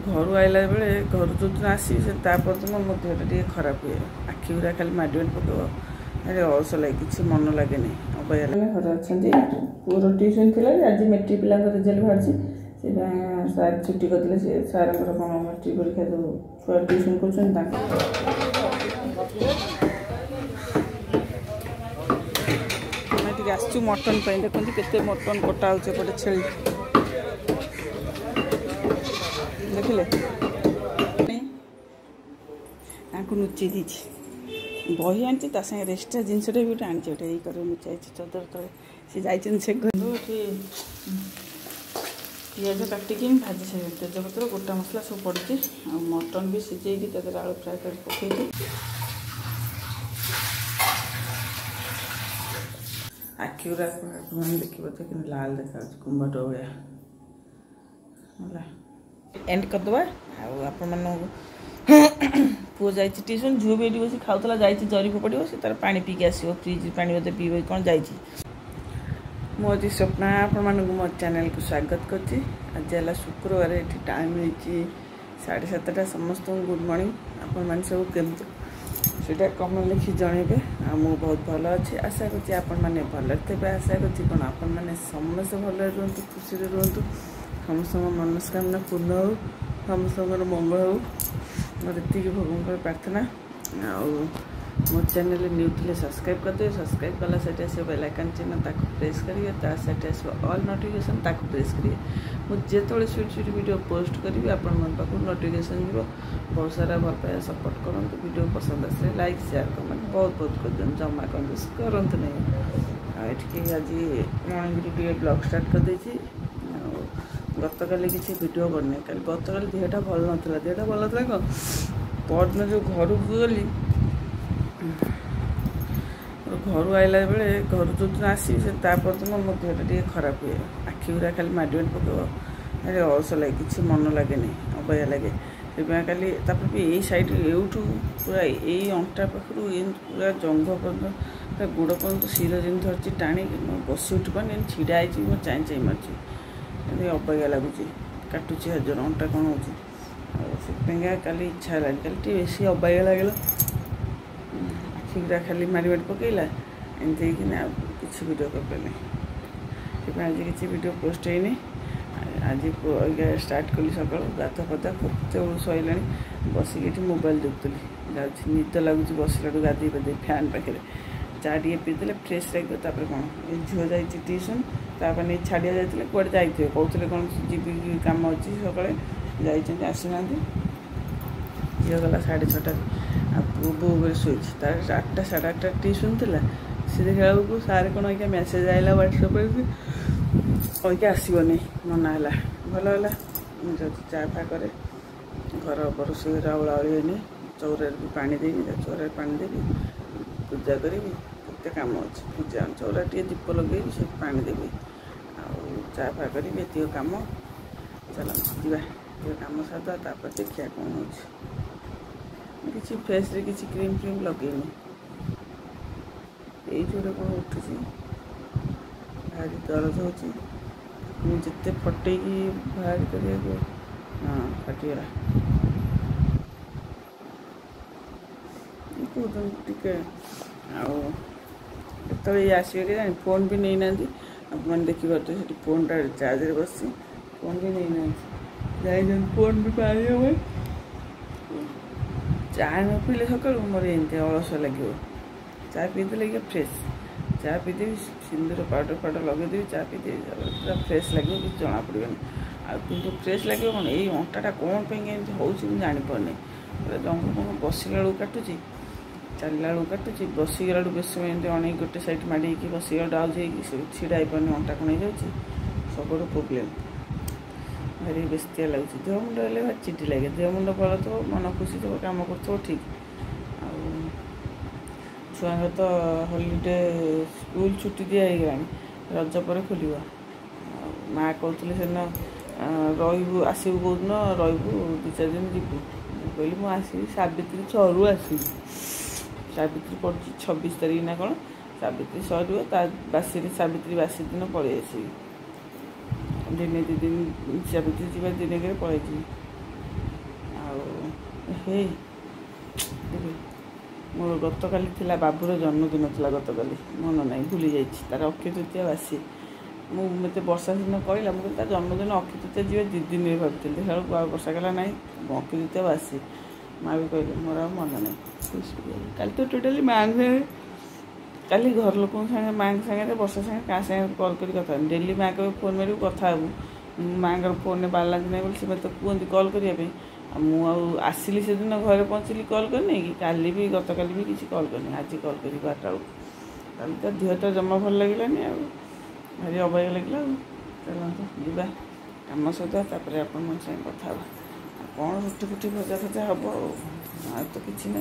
घर आइला बेले घर जो दिन आसी तापरदिन मो देहटा टे खराब हुए आखि गुरा खाली माडिमेट पकेब अरे अलस लगे किसी मन लगे नहीं अबया घर अच्छा पुअर ट्यूशन थी आज मेट्रिक पिला रिजल्ट बाहर से सार छुट्टी करते से सार कौन मेट्रिक परीक्षा जो छुआ ट्यूशन कर आसचु मटन देखते केते मटन कटा हो छेली देखिले लुचि दीची बही आनी सागे रेस्टा जिनसटा भी गोटे आनी गोटे ये लुचाई चदर तले सी जाइए से पिज काटिकी भाजी सारे तेजपत्र गोटा मसला सब पड़ी मटन भी सीझे आलू फ्राए कर पकई आखि गुरा देखिए तो कि लाल देखा कुंभट भाया एंड करदे आपण पुओ जा ट्यूशन झील भी ये बस खाऊला जरी पड़ो से तार पा पीक आस फ्रिज पा बोधे पीब कौन जा मुझे स्वप्ना आपण मो चैनल को स्वागत करछि। आज है शुक्रवार ये टाइम होती 7:30 समस्त गुड मॉर्निंग आपण मैंने सब केमती सीटा कमेंट लिखि जनइबे मु बहुत भल अच्छे आशा करछि आपण माने भल थे आशा करछि कौन आपण माने समस्त भल रुहतु खुशी रुहतु समस्त मनस्कामना पूर्ण हो समस्त मंगल हो मोर ये भगवान प्रार्थना मो चैनल न्यू थे सब्सक्राइब करदे सब्सक्राइब कला से बेल आइकन चिन्ह ताको प्रेस करिए साइड आस ऑल नोटिफिकेशन ताको प्रेस करिए मुझे जो स्वीट स्वीट वीडियो पोस्ट करी आपण मन पाक नोटिफिकेशन जीव बहुत सारा भल पाया सपोर्ट करूँ वीडियो पसंद आसे लाइक शेयर कमेंट बहुत बहुत कर दिन जमा कंजूस करते नहीं आज मॉर्निंग ब्लॉग स्टार्ट कर देछि गत काली किसी वीडियो करनी कल गत काली देहटा भल नाला देहटा भल नाला कौन परदिन जो घर को गली घर आइला बेले घर जो दिन आसी तापरदिन मो देहटा टे खराब हुए आखि गुरा खाली माडिमेट पकेब अरे अलस लगे किसी मन लगे नहीं अबया लगे से खाली भी यही सैड एवठू पूरा यही अंटा पाखु पूरा जंघ पर्यटन पूरा गोड़ पर्यटन शिर जमी धरती टाणी बस उठी पानी छिड़ा हो चाई चाई मार्ची अबया लगुच काटुची हजर अंटा कौन हो काली इच्छा है कल बेसी अबया लगे आखिरा खाली मारिमेट पकईला एमती किसी वीडियो करपारे आज किसी वीडियो पोस्ट होनी आज स्टार्ट कली सका गाधा फदा केत सैला बसिक मोबाइल देखुली निद लगुच बसला गाधे पाधे फैन पाखे चा टे पीदे फ्रेश लगे तापर कौन झील जा ट्यूशन तापर नहीं छाड़िया जाते कौड़े जाइए कहते कौन जी कम अच्छी सका आसना झील गला 6:30 बो बेले शुई तार 8टा 8:30 ट्यूशन थी सी देखा बेलू सारे कौन अगर मेसेज आएगा व्हाट्सएप अगर आसबनी मना है भल है चा फा करे घर रोषे ओलाओली होनी चौर भी पानी देवी चौर पानी देवी पूजा करी केते कम अच्छे पूजा चौरा टे दीप लगे से पानी देवी चा फा करी ये कम चल जा कम सादा देखिए कौन हो किसी फेस रे किसी क्रीम फ्रीम लगेनी ये कौन उठू भारी दर्द होते फटे बाहर कर हाँ फाटीगला टे आसवे के जानी फोन भी नहीं ना मैंने देखी पारे से फोनटा चार्ज बस फोन भी नहीं ना फोन भी पानी हम चा न पीले सका मोर एमती अलस लगे चा पीदे लगे फ्रेश चा पीदे सिंदूर पाउडर फाउडर लगेदेवी चा पीदे पूरा फ्रेश लगे कि जना पड़ोनी आंतु फ्रेश लगे कौन यही अंटाटा कौन एमती हो जापारे पूरा जंग फंग बसिला काटुची चलला काटुची बसिगला बेस समय अने गोटे साइड माड़ी बसिगला डाउज छिड़ा हो पानी अंटा कण हो सब प्रोब्लेम भारी बेस्तिया लगुच देह मुंड हेल्ले भारी चिटी लगे देह मुंड भल थो मन खुशी थो कम कर ठीक छुआ तो हॉलीडे स्कूल छुट्टी दिगला रज पर खोल माँ कहते से रू आसबू कौन रू 2-4 दिन जीवु कहली मुझे आसबी सावित्री 6 रू आसबी सावित्री पड़ी 26 तारीख ना कौन सावित्री सर बासी सावित्री बासी दिन पलि आसबी दिने 2 दिन सावित्री जी दिने के पलि हे मोर गतकाली थिला बाबूर जन्मदिन थिला गतकाली मन नाई भूली जाइछि तार अक्षय तृतीया बासी मुझे वर्षा दिन कहला मुझे तार जन्मदिन अक्षय तृतीया जी 2 दिन भावती देखा वर्षा कहला ना अक्षय तृतीया बासी माँ भी कहले मोर आ मन ना कल तो टोटाली माँ काली घर लोक माँ सागे वर्षा सागे क्या सागे कल कर कथा डेली माँ कह फोन मारे कथा माँ फोन बालांस ना बोली से तो कहते कल करने मुझे से दिन घर पहुँचली कल करनी कि काली भी गतकाली भी किसी कल करनी आज कल करी 12टा बेलू तो देहटा जमा भल लगलानी भारी अबाग लगे चलते जीवा कम सहित आप कथा कौन रुटी फुटी भजा फजा हम आ तो किसी ना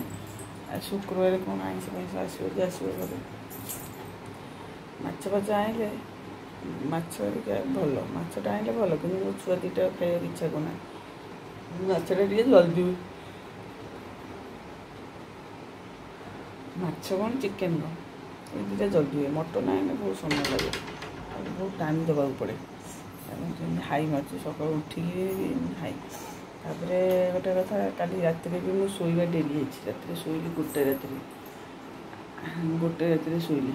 शुक्रवार कौन आईस फैंस आसो आसो घर माछ फाच आइले भल माछटा आइले भल कि छुआ 2टा खाई इच्छा करना माछटा टे जल्दी माछ कौन चिकेन कौन ये 2टा जल्दी हुए मटन आने बहुत समय लगे बहुत टाइम देवा पड़े हाई मार सका उठिकी हाई तापर गोटे कथा काली रात भी मुझे शोवा डेली रात शोली गोटे रात शोली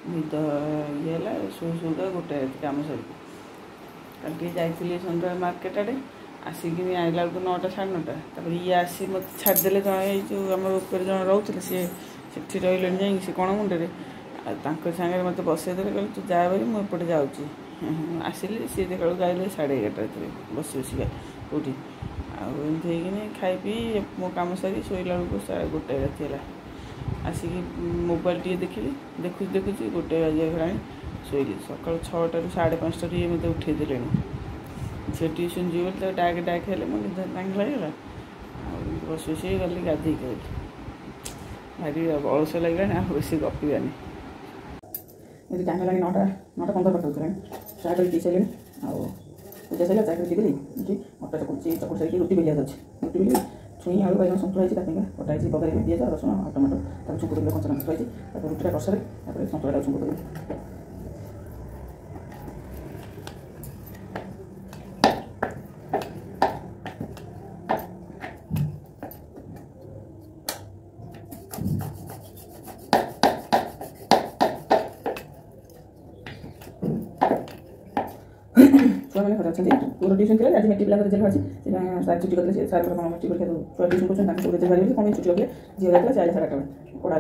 निद ये शोगा गोटे रात कम सर कल जाइए सन्ध्या मार्केट आड़े आसिक आइला बेलू 9टा 9:30 ये आसी मत छाड़दे जो आम ऊपर जन रोते से रही जाए से कण मुंडे सागर मत बसईदे कह तू जा भाई मुझे जाऊँगी आसिली सी देखा गाइले 11:30 रात बस बसिका कौटी आमती खाई पी मो कम सारी शोला बेलू गोटे रात है आसिक मोबाइल टे देखिली देखुची गोटे बाजिया गला शोली सका 6टा 5:30 ये मत उठेदे से ट्यूशन जी बोले डाक डाक हेले मो निद तांग लगला बस बस गली गाधे भारी अलस लगे बेस गपीबानी ये टाइम लगे 9टा 15 पाखा चाह कर पी सारे पूजा सर चाह कर पीदेली अटा चकुट सारी रुटी बेलिया अच्छे रुटी बेली छुई आलू बैगन सन्तुला है कटाई बगाई दिए जाए रसुण और टमाटो छुंक देते कंचा लंका थोड़ी रुटीटा कर सारे सन्तुला छुंक देते छुआ मैंने घर अच्छा पूरा ट्यूशन थी आज मेट्रिक पिला रिजल्ट बाहर सार छुट्टी करते सार कौन मेट्रिक परीक्षा छुआ ट्यूशन कर रिजल्ट बाहर कौन छुट्टी रखिए झील जाता से 8:30 पढ़ा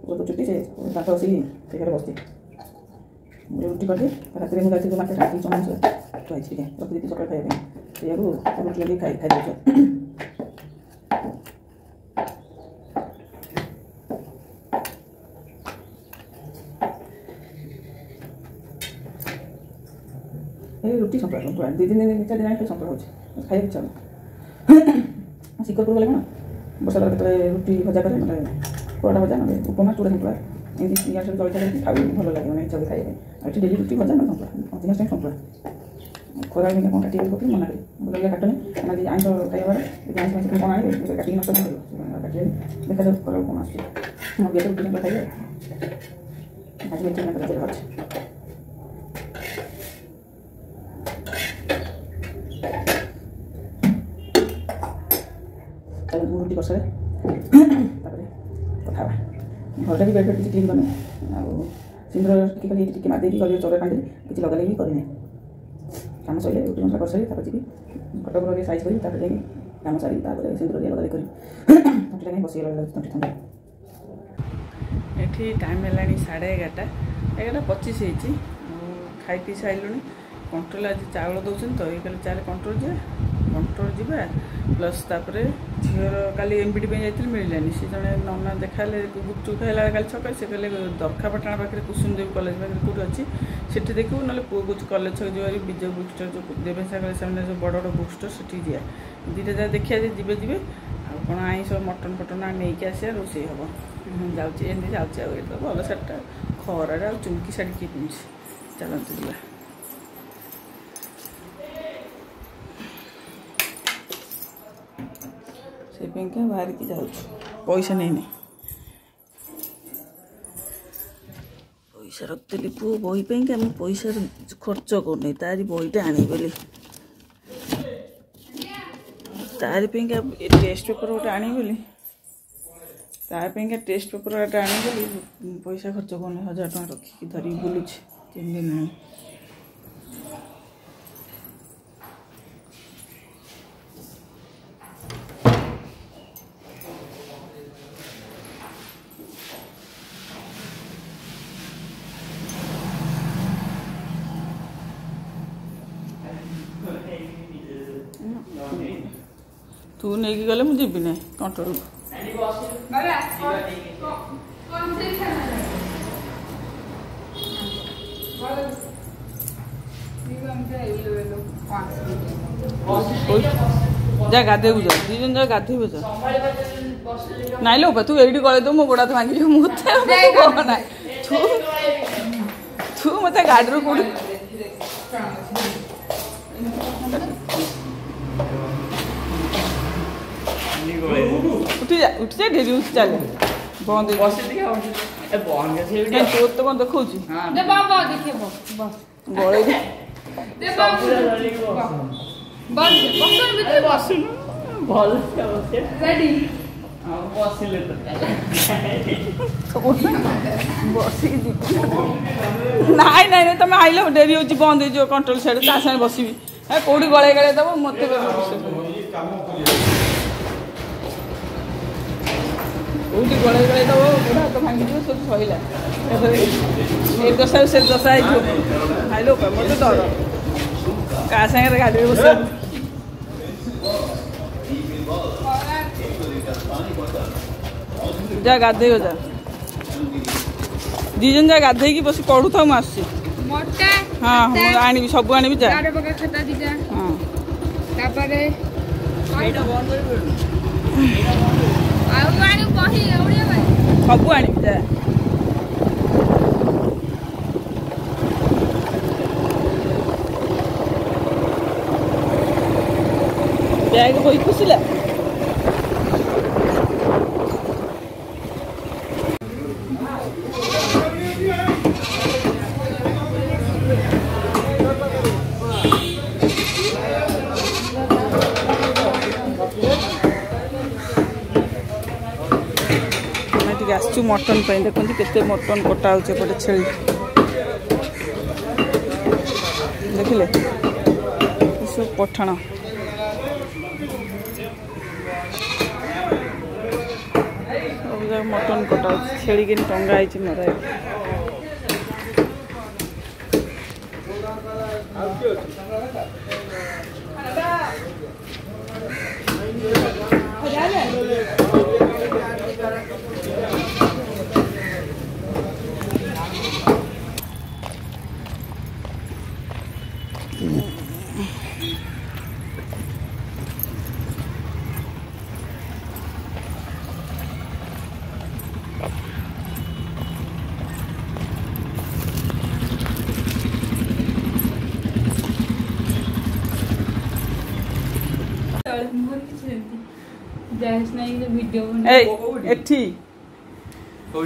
वो तो छुट्टी से दात बस बसती रुटी करदे रात में जाती मार्केट आती चना तो रखी सकाल खाया रुटी लगे खाई रुटी सन्तुला 2 दिन 4 दिन सन्तुला हो खाया इच्छा शिकरपुर गले कौन बर्षा के रुटी भजा करे मतलब परोटा भजा ना उपमा चूड़ा सन्तुला एमती सब जलखा खाई भल लगे मैंने इच्छा खाଇବା ये डेली रुटी भजा ना सन्तुला अधिकांश टाइम सन्तुला खरा दिन कौन काटे पकड़ मना बोले काटनी ना आईस खाइबार आईस माइस कौन आए काटिक नष्ट काटे देखा जाए कलर कौन आस गैस रुटी खाइए आज मेट्रिक ना कर रुटी कर सारे कथा घरटा भी बेड बेड किसी क्लीन करनी सिंदूर टी मारदे गली चौरा कांदे किसी लगा लगे करनी कम सर रुटी मसला कर सारी जी कटक लगे साइज करी कम सारी सिंदूर लगा लगे तंटा बसीगला तंटी थंडा ये टाइम है 11:30 11:25 खाई पी सारे कंट्रोल आज चाउल दौरान तो ये कल चाल कंट्रोल जा प्लस तापर झीर काली एमबीडी जाती मिलानी सी जड़े नना देखा गुपचुप खाला कल सकाल से कहले दरखापटना पाखे कुसुमदेव कलेज पाखे कौट अच्छी से देखू ना पुआ को कलेज छक जी विजय बुक स्टोर जो देवेशा कलेज सामने जो बड़ बड़ बुक स्टोर से जा 2टा जगह देखिए जी जी कौन आईस मटन फटन नहीं आसा रोसे हम जाऊँगी तो भल सार्टा खरा चुमकी शाढ़ी किए पिंधुची चलते जा से बाहर की जाऊँ पैसा नहीं पैसा रखी पुओ बही पे पैसा खर्च करनी तारी बहीटा आनी बोली तार टेस्ट पेपर गोटे आनी बोली तार टेस्ट पेपर गोटे आनी बोली पैसा खर्च कर 1000 टଙ୍କା रखिकी धरिकी बुलूची 3 दिन तू नहीं गले मुझे भी नहीं कंट्रोल जा गाधे जा दी जन जा गाधे जा नाई लो तू एडी गले तो मो गोड़ा भांगी मुते ना तू मत गाड़ी रो कोड उठी जा ढेरी उठ चल बंद बस दिखा ए बंद के से तो तो बंद देखौ छी दे बाबा देखे बस गळे दे बाबा बंद बसन भीतर बसन भल से रेडी हां बसिले तो बसी दी नाई नाई तुम आइलो डेरी होची बंद हो जो कंट्रोल साइड ता संग बसीबी ए कोडी गळे गळे दबो मते उठी गले गले तो बुढ़ा तो भांगी जो सब सहिला एक दशा से दशा आई खाइलो मत डर का संगे गाड़ी बस जा गाधे हो जा दीजन जा गाधे की बस पढ़ू था मैं आसी मोटा हां आनी सब आनी जा गाड़े बका खाता दी जा हां तापरे एटा बंद कर सब आनी जा बैग कोई खुशिला आसचु मटन देखते केते मटन कटा होचे पटे छेली देखिले सब पठाण मटन कटा छेली के टंगा है मरा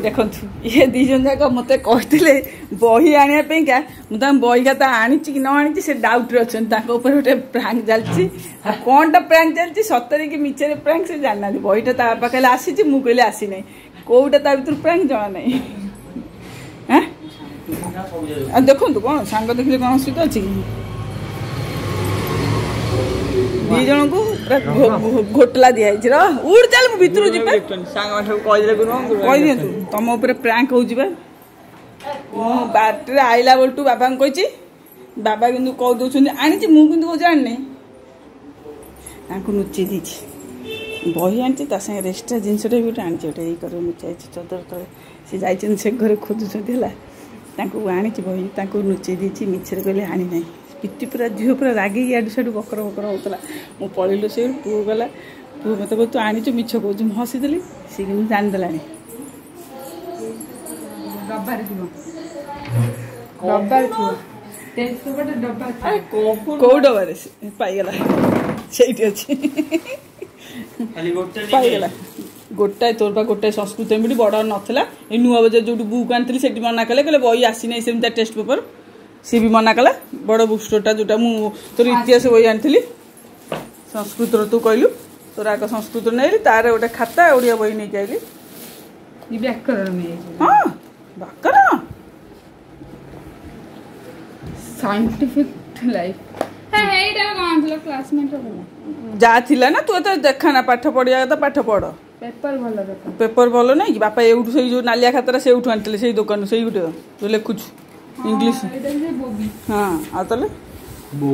देखु ये दीजन जाक मत कहते बही आने मुझे बही का आनी कि न आनी से डाउट अच्छा गोटे प्रांक चलती कौनटा प्रांक चलती सतरे कि मिचरे प्रांक से जाना बहीटा पाखे आसी मुझे आसी ना कौटा ता भर प्रांक जना ना देखु कौन सांग देखिले कौन असुविधा अच्छी दी जन को घोटला दिखाई उड़ चल भितर कही दिंतु तुम उपर प्रांक हो बाटे आईला बेलू बाबा कही बाबा कि कौन आनी मुझे कौन जानी लुचि दी बही आनी रेस्ट्रा जिनसा भी गोटे आनी गोटे ये लुचाई चदर तले सी जा से घर खोजुंट आनी बही लुचि दी मिछरे कहले आनी ना पिटी पूरा झील पूरा रागे इड साइड बकर बकर होता मु पलू से पुओ गला पुओ मत तू आनी मिछ कह हसी देली सी कि जानीदेला कौ डबार पाईगला से पाईगला गोटाए तोर पा गोटाए संस्कृत एमती बड़ नाला ये नुआ बजार जो बुक आनी से मना कले बही आसी ना सेमती टेस्ट पेपर सी भी मना कला बड़ बुक स्टोर जोटा मुझे तोर इतिहास बही आनी संस्कृत तू कहलु तोर आग संस्कृत नहीं तार गोटे खाता ओडिया बही नहीं आइली व्याकरण हाँ व्याकरण साइंटिफिक लाइफ एटा कोन थला क्लासमेट जा थिला ना तू तो देखा ना पाठ पढ़िया तो पाठ पढ़ पेपर भल नहीं कि बापा एउठू से जो नालिया खातारा से एउठू आनते से दुकान से गुटे तू लिखुछु इंग्लिश हाँ आ तले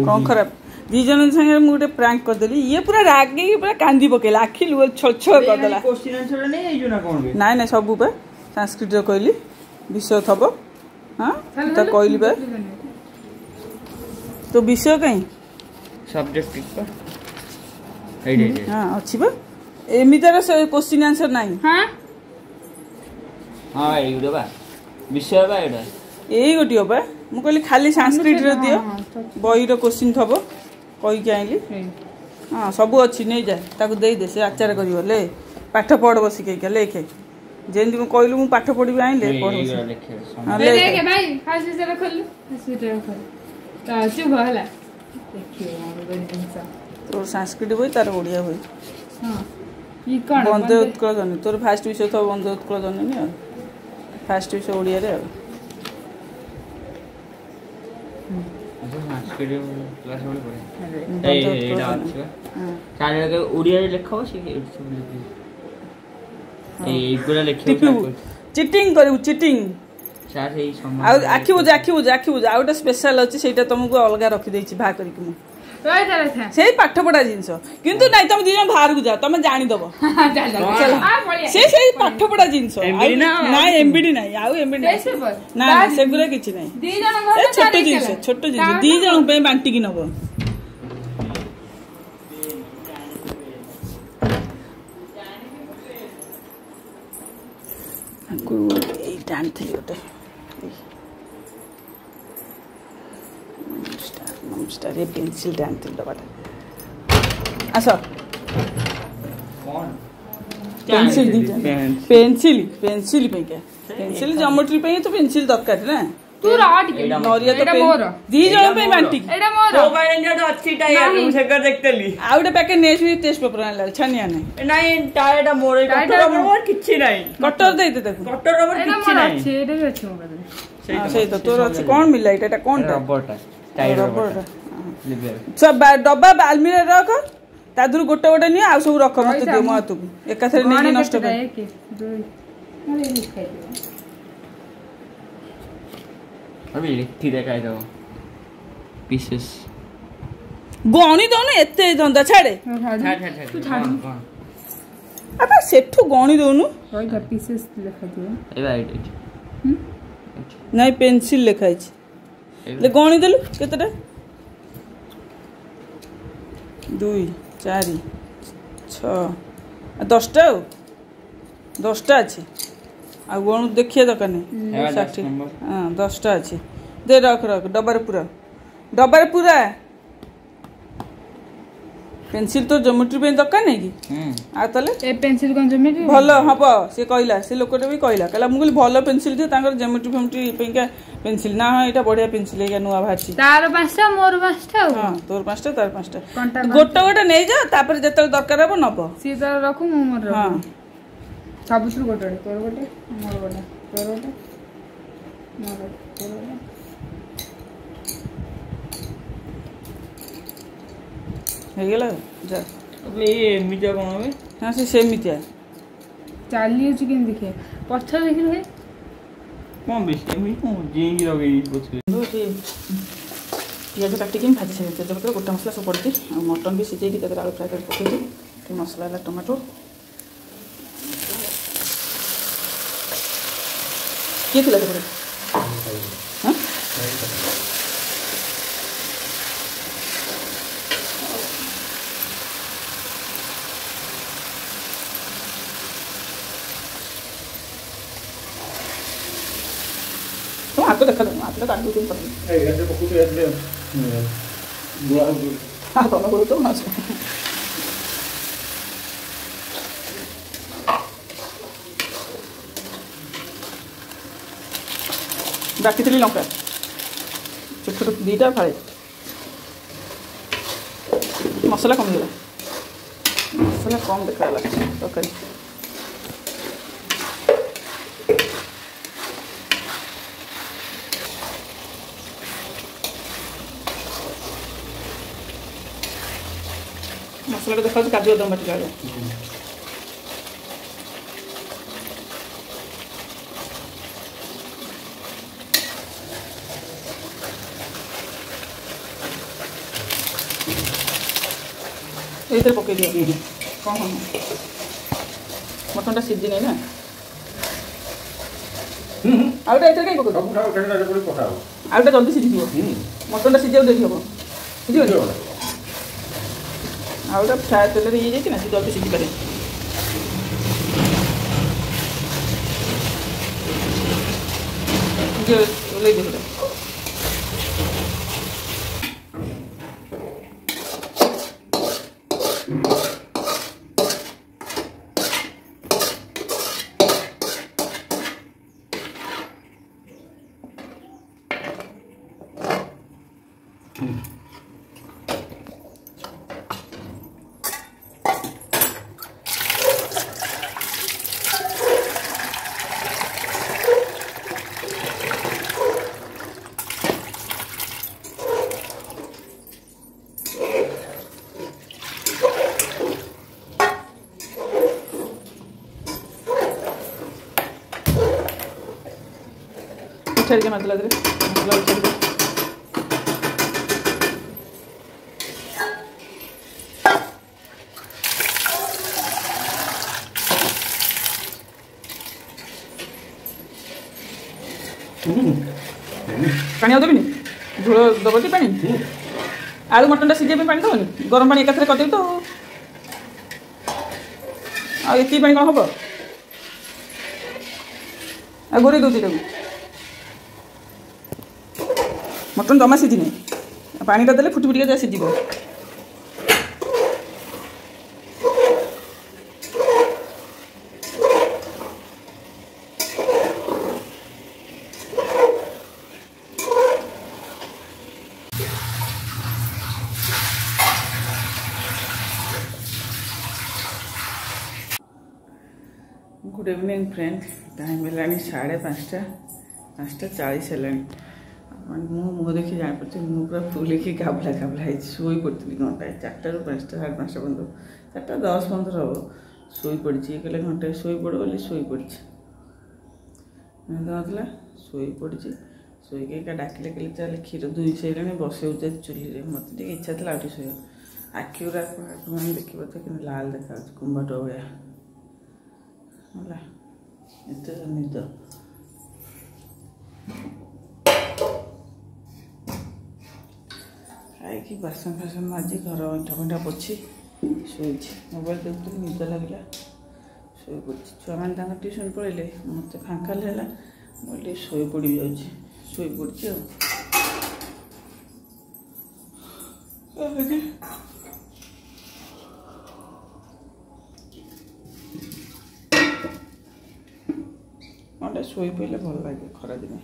कौन खराब दी जन संगे मु गोटे प्रैंक करदेली ये पूरा रागे पूरा कांदी पकेला आखि लुल छल छल करदेला क्वेश्चन आंसर नहीं आइजो ना कोन बे नाइ नाइ सब पे संस्कृत कहली विषय थबो हां त कहली बे तो विषय कहीं सब्जेक्ट पर एडे हां अछि बे एमितार से क्वेश्चन आंसर नहीं हां हां एइडो बा विषय बा एडा एई गोटियो बे मु कहली खाली संस्कृत रे दियो बही रो क्वेश्चन थबो कहि के आइली हां सब अछि नै जा ताको देई दे से आचार करियो ले पाठ पढ़ बसी के लेखे जेंदी मु कहलु मु पाठ पढ़ी आइले पढ़ हां लेके भाई खास से रखलु हॉस्पिटल रखल ता चुप हला देखियो हमर बनिसा तो संस्कृत होई तार ओडिया होई हां ई कोन बंदे उत्कल जन तोर फास्ट विषय तो बंदे उत्कल जन नि फास्ट विषय ओडिया रे संस्कृत क्लास में पढ़े एडा अच्छा चाहे के ओडिया रे लिखो से ए गुला लिखो चिटिंग करू चिटिंग चाहे ई सम आखि बुझ आ गोटे स्पेशल अछि सेटा तुमको अलगा रखि देछि भा करी कि से पाठ पढ़ा जिनस किंतु नहीं तुम दी बाहर को जा तुम जानी दबो से पाठ पढ़ा जिनस ना एमबीडी नहीं आउ एमबीडी ना सेगुरा किछि नहीं छोट जिनस दी जन पे बांटी कि नबो को ए टाइम थली गोटे नमस्कार ये पेंसिल डान थी डबाटा आस कौन पेंसिल दी पेंसिल पेंसिल पे क्या पेंसिल ज्योमेट्री पे तो पेंसिल दरकार ना तू राट के नरिया तो मोर दी जण पे बांटी एडा मोर मोबाइल ने तो अच्छी टायर मु से कर देखतली आ गोटे पैकेट नेक्स्ट भी टेस्ट पेपर आनला छनिया नहीं नहीं टायरटा मोर कटर रबर किछि नहीं कटर दे दे देखो कटर रबर किछि नहीं एडा भी अछि मोबाइल हां सही तो तोर अछि कोन मिलला एटा कोन रबरटा टायर रबर सब डब्बा अलमीरा रख ता दूर गोटे गोटे नि आ सब रख मत दे म तू एका थरे नै नष्ट कर एक दो अरे लिखाई दे अबे लिखि देखाइ दो पीसेस गणी दो ना एते दंदा छाड़े तू छाड़ अब सेठू गणी दोनु ओइ द पीसेस लिखा दियो ए भाई नहीं पेंसिल लिखाई छी ले गणी देलु केतेटा 2 4 6 10टा 10टा अछि आ गणु देखिए दरकार नहीं 60 हां 10टा अछि दे रख रख डब्बा रे पूरा पेंसिल तो ज्योमेट्री पे दरकार नहीं कि आ तले ए पेंसिल कोन ज्योमेट्री भलो हबो से कहला से लोकटे भी कहला कहला मु कहली भलो पेंसिल थी तांकर ज्योमेट्री फेमेट्री पेंका पेंसिल ना हां एटा बढ़िया पेंसिल है नुवा भाछि तार पांचटा मोर पांचटा हां तोर पांचटा तार पांचटा गोटे गोटे नै जा तापर जेतल दरकार हबो नबो सी तार रखू मु मोर रखू हां सबुत्र गोटे तोर गोटे मोर गोटे तोर गोटे मोर तोर गोटे हे गेला जा अबे ये मिटा कोन होवे हां से सेमितिया चाली अछि केन देखिए पछा देखि रे कोन बेस एमी कोन जेई रगे बचले ओके पियाज काटी के भाजी से तेजपत्र गोटा मसला सब पड़ती और मटन भी सिझे की आलू फ्राई कर पके के मसला ला टमाटो किए थिला तोरे हां तो हाथ देखा दो हाथ काट दो तुम ए ऐसे पकुते ऐसे बुआ हां तो बोलो तो ना बाकी थली लंका छोट छोट दीटा फाड़े मसला कम देला मसला कम देखा तरकारी मसला देखा काजू बादाम बाटिला ये पकई दिया कौन कौन मटन सीझी नहीं ना आउटा ये कहीं पकड़ आउटा जल्दी सीझी मटन सीझा देखी हम सीझे आउटा फ्राए तेल ये जाए ना जल्दी सीझी पारे ओल्लै दे छड़ मसला मसला छड़ पानी देवी झोल दब कि पानी आलू मटन सीझे पानी दबनी गरम पानी एकाथरे करदेवी तो आती पानी कौन हम आ गोरे दूसरी मटन जमा सीझी पानीटा देले फुटी फुटिका जा सीझ गुड इवनिंग फ्रेंड टाइम है 5:30 है मुँह देखी जापे मुँह पूरा फुल गाबला गाबला शोई पड़ी घंटा 4 ରୁ 5 5:30 बंद 4:10-15 हम शोई पड़ी कहले घंटे शोई पड़ बोली शोई पड़ी नला शोई पड़ी शोक डाकिले कहले चल क्षीर दुई सारे बसऊ चूल्हे मत इच्छा था आठ शो आखि गुरा मैंने देखिए तो कि लाल देखा कुंभट भाया एत निद खाई बासन फासन माजी घर अंठा फंटा पोछी शोई मोबाइल देखुली निद लगे शोई पड़ी छुआ मैंने ट्यूशन पड़े मत फांका है मुझे शोई पड़ी शोई पड़ी अंडा शोई पड़े भल लगे खरा दिन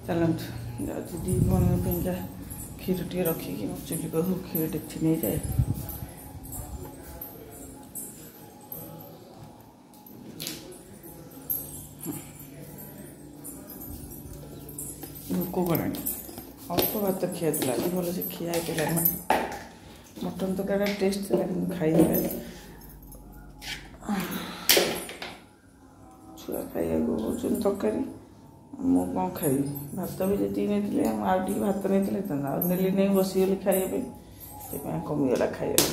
चलते दी बन क्षीर टे रखिकी चुली पाखु क्षीर डेक्ची नहीं जाए भोक कला अल्प भात खिया भल से खिया मटन तक टेस्ट खाई छुआ खाइबा तरकारी मु कौन खाई भात भी जी नहीं आउट भात नहीं नेली नहीं बसीगली खाइबा कमीगला खाइबा